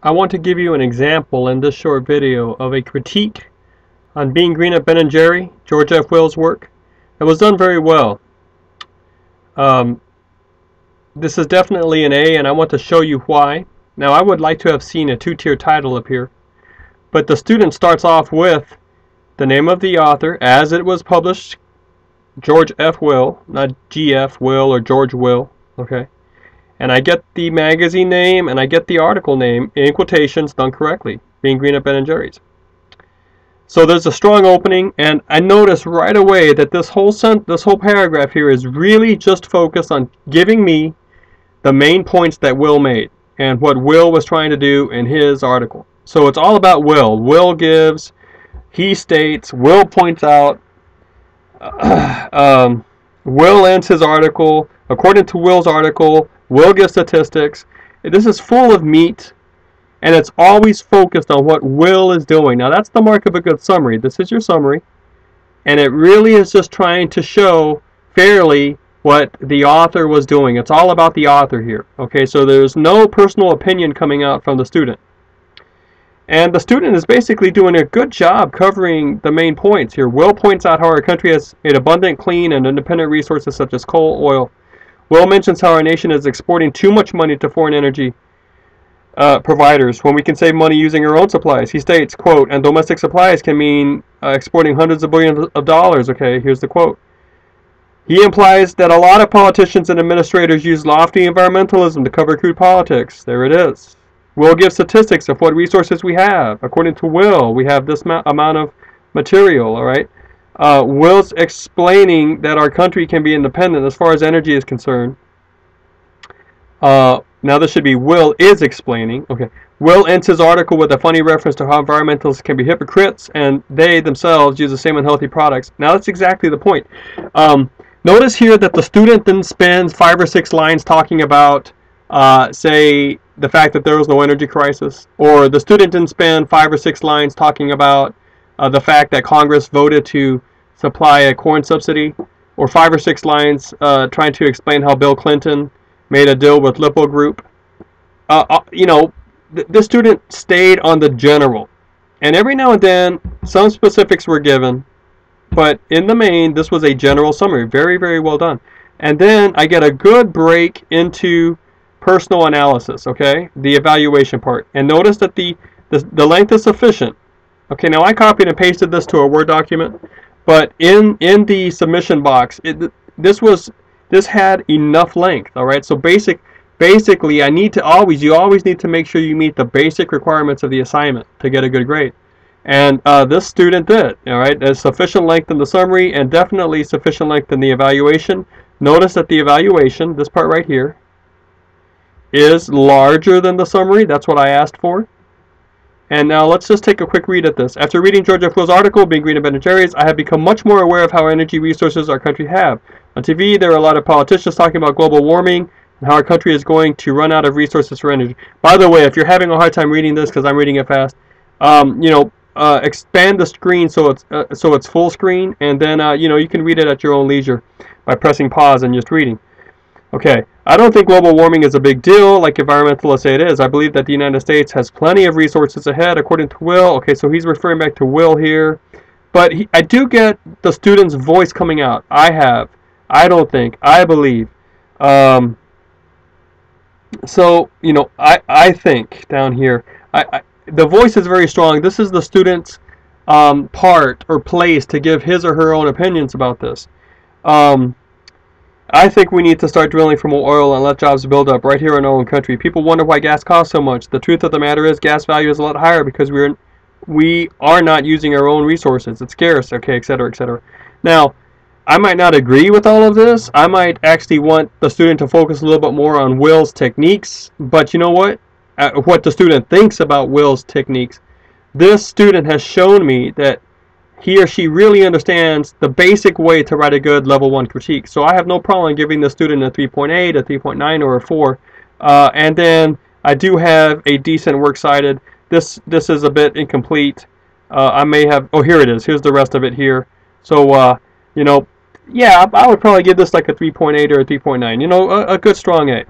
I want to give you an example in this short video of a critique on Being Green at Ben & Jerry, George F. Will's work. It was done very well. This is definitely an A, and I want to show you why. Now, I would like to have seen a two-tier title up here, but the student starts off with the name of the author as it was published, George F. Will, not G.F. Will or George Will, okay? And I get the magazine name and I get the article name in quotations done correctly, Being Green at Ben & Jerry's. So there's a strong opening, and I notice right away that this whole paragraph here is really just focused on giving me the main points that Will made and what Will was trying to do in his article. So it's all about Will. Will gives, he states, Will points out, Will ends his article. According to Will's article, Will gives statistics. This is full of meat, and it's always focused on what Will is doing. Now, that's the mark of a good summary. This is your summary, and it really is just trying to show fairly what the author was doing. It's all about the author here. Okay, so there's no personal opinion coming out from the student. And the student is basically doing a good job covering the main points here. Will points out how our country has made abundant, clean, and independent resources such as coal, oil. Will mentions how our nation is exporting too much money to foreign energy providers when we can save money using our own supplies. He states, quote, and domestic supplies can mean exporting hundreds of billions of dollars. Okay, here's the quote. He implies that a lot of politicians and administrators use lofty environmentalism to cover crude politics. There it is. Will gives statistics of what resources we have. According to Will, we have this amount of material, all right? Will's explaining that our country can be independent as far as energy is concerned. Now this should be Will is explaining. Okay. Will ends his article with a funny reference to how environmentalists can be hypocrites and they themselves use the same unhealthy products. Now that's exactly the point. Notice here that the student then spends 5 or 6 lines talking about, say, the fact that there was no energy crisis, or the student didn't spend 5 or 6 lines talking about the fact that Congress voted to supply a corn subsidy, or 5 or 6 lines trying to explain how Bill Clinton made a deal with Lippo Group. You know, the student stayed on the general, and every now and then some specifics were given, but in the main this was a general summary. Very, very well done. And then I get a good break into personal analysis, okay, the evaluation part, and notice that the length is sufficient. Okay, now I copied and pasted this to a Word document, but in the submission box, this had enough length. All right, so basically, you always need to make sure you meet the basic requirements of the assignment to get a good grade, and this student did. All right, there's sufficient length in the summary and definitely sufficient length in the evaluation. Notice that the evaluation, this part right here, is larger than the summary. That's what I asked for. And now let's just take a quick read at this. After reading George F. Will's article, Being Green at Ben & Jerry's, I have become much more aware of how energy resources our country have. On TV, there are a lot of politicians talking about global warming and how our country is going to run out of resources for energy. By the way, if you're having a hard time reading this, because I'm reading it fast, you know, expand the screen so it's full screen, and then you know, you can read it at your own leisure by pressing pause and just reading. Okay, I don't think global warming is a big deal like environmentalists say it is. I believe that the United States has plenty of resources ahead, according to Will. Okay, so he's referring back to Will here. But I do get the student's voice coming out. I don't think, I believe. So, you know, I think down here, the voice is very strong. This is the student's part or place to give his or her own opinions about this. I think we need to start drilling for more oil and let jobs build up right here in our own country. People wonder why gas costs so much. The truth of the matter is gas value is a lot higher because we are not using our own resources. It's scarce, okay, etc., etc. Now, I might not agree with all of this. I might actually want the student to focus a little bit more on Will's techniques. But you know what? What the student thinks about Will's techniques. This student has shown me that he or she really understands the basic way to write a good level 1 critique. So I have no problem giving the student a 3.8, a 3.9, or a 4. And then I do have a decent works cited. This is a bit incomplete. I may have, oh, here it is. Here's the rest of it here. So, you know, yeah, I would probably give this like a 3.8 or a 3.9. You know, a good strong A.